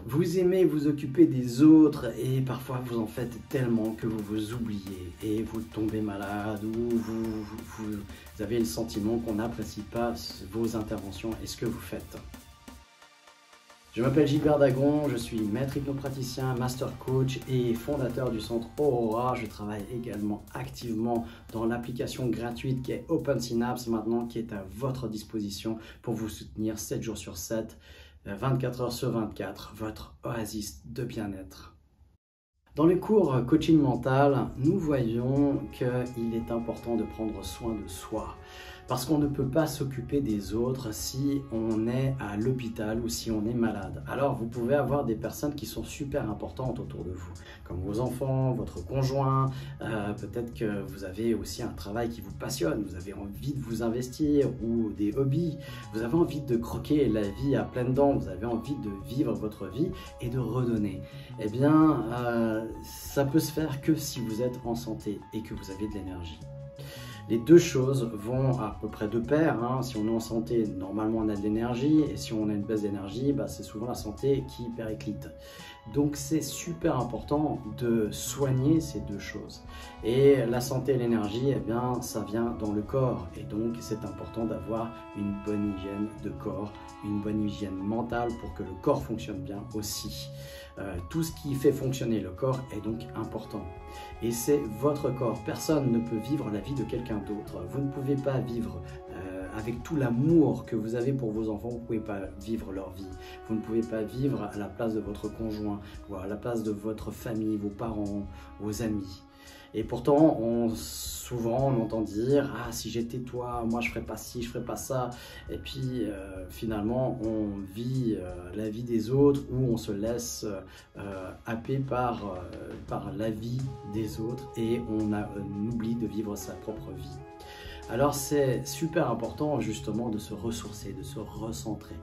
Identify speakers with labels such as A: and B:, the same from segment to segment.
A: Vous aimez vous occuper des autres et parfois vous en faites tellement que vous vous oubliez et vous tombez malade ou vous avez le sentiment qu'on n'apprécie pas vos interventions et ce que vous faites. Je m'appelle Gilbert Dagon, je suis maître hypnopraticien, master coach et fondateur du centre Aurora. Je travaille également activement dans l'application gratuite qui est Open Synapse maintenant, qui est à votre disposition pour vous soutenir 7 jours sur 7, 24 heures sur 24, votre oasis de bien-être. Dans le cours coaching mental, nous voyons qu'il est important de prendre soin de soi. Parce qu'on ne peut pas s'occuper des autres si on est à l'hôpital ou si on est malade. Alors vous pouvez avoir des personnes qui sont super importantes autour de vous, comme vos enfants, votre conjoint, peut-être que vous avez aussi un travail qui vous passionne, vous avez envie de vous investir ou des hobbies, vous avez envie de croquer la vie à pleines dents, vous avez envie de vivre votre vie et de redonner. Eh bien, ça peut se faire que si vous êtes en santé et que vous avez de l'énergie. Les deux choses vont à peu près de pair. Si on est en santé, normalement on a de l'énergie, et si on a une baisse d'énergie, c'est souvent la santé qui périclite. Donc c'est super important de soigner ces deux choses. Et la santé et l'énergie, eh bien, ça vient dans le corps. Et donc c'est important d'avoir une bonne hygiène de corps, une bonne hygiène mentale pour que le corps fonctionne bien aussi. Tout ce qui fait fonctionner le corps est donc important. Et c'est votre corps. Personne ne peut vivre la vie de quelqu'un d'autre. Vous ne pouvez pas vivre avec tout l'amour que vous avez pour vos enfants, vous ne pouvez pas vivre leur vie. Vous ne pouvez pas vivre à la place de votre conjoint, ou à la place de votre famille, vos parents, vos amis. Et pourtant, souvent on entend dire « Ah, si j'étais toi, moi je ferais pas ci, je ferais pas ça ». Et puis finalement, on vit la vie des autres ou on se laisse happer par la vie des autres et on oublie de vivre sa propre vie. Alors c'est super important justement de se ressourcer, de se recentrer.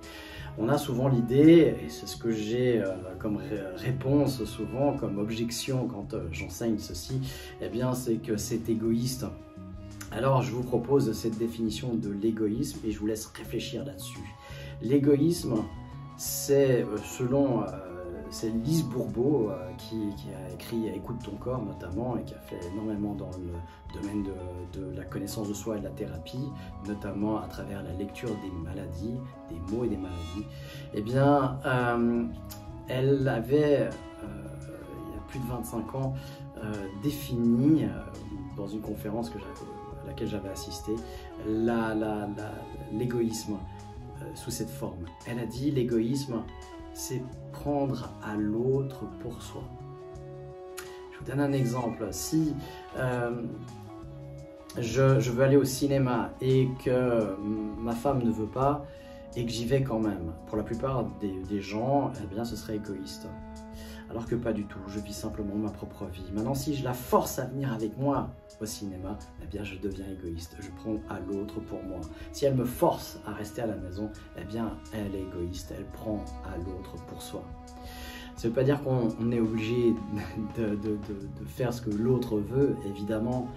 A: On a souvent l'idée, et c'est ce que j'ai comme réponse souvent, comme objection quand j'enseigne ceci, eh bien c'est que c'est égoïste. Alors je vous propose cette définition de l'égoïsme et je vous laisse réfléchir là-dessus. L'égoïsme, c'est selon... C'est Lise Bourbeau qui a écrit « Écoute ton corps » notamment et qui a fait énormément dans le domaine de la connaissance de soi et de la thérapie, notamment à travers la lecture des maladies, des mots et des maladies. Eh bien, elle avait, il y a plus de 25 ans, défini, dans une conférence à laquelle j'avais assisté, l'égoïsme sous cette forme. Elle a dit « L'égoïsme, c'est prendre à l'autre pour soi ». Je vous donne un exemple. Si je veux aller au cinéma et que ma femme ne veut pas et que j'y vais quand même, pour la plupart des gens, eh bien, ce serait égoïste. Alors que pas du tout, je vis simplement ma propre vie. Maintenant, si je la force à venir avec moi au cinéma, eh bien, je deviens égoïste. Je prends à l'autre pour moi. Si elle me force à rester à la maison, eh bien, elle est égoïste. Elle prend à l'autre pour soi. Ça ne veut pas dire qu'on est obligé de faire ce que l'autre veut, évidemment.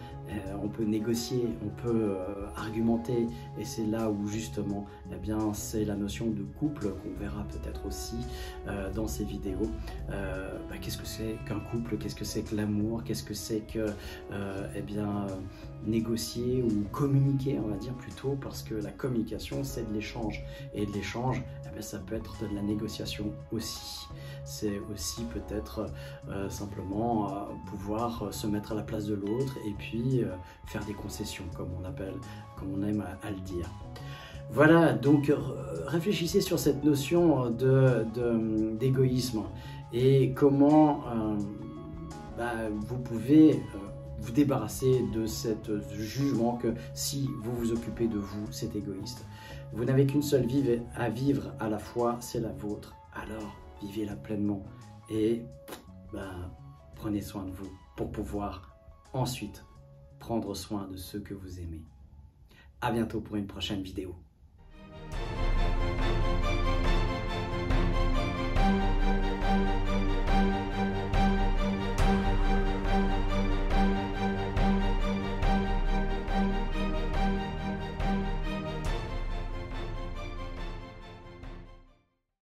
A: On peut négocier, on peut argumenter, et c'est là où justement, eh bien, c'est la notion de couple qu'on verra peut-être aussi dans ces vidéos. Qu'est-ce que c'est qu'un couple? Qu'est-ce que c'est que l'amour? Qu'est-ce que c'est que, eh bien, négocier ou communiquer, on va dire plutôt, parce que la communication, c'est de l'échange, et de l'échange, eh bien, ça peut être de la négociation aussi. C'est aussi peut-être simplement pouvoir se mettre à la place de l'autre et puis faire des concessions, comme on aime à le dire. Voilà, donc réfléchissez sur cette notion d'égoïsme et comment vous pouvez vous débarrasser de ce jugement que si vous vous occupez de vous, c'est égoïste. Vous n'avez qu'une seule vie à vivre à la fois, c'est la vôtre. Alors, vivez-la pleinement et prenez soin de vous pour pouvoir ensuite prendre soin de ceux que vous aimez. À bientôt pour une prochaine vidéo.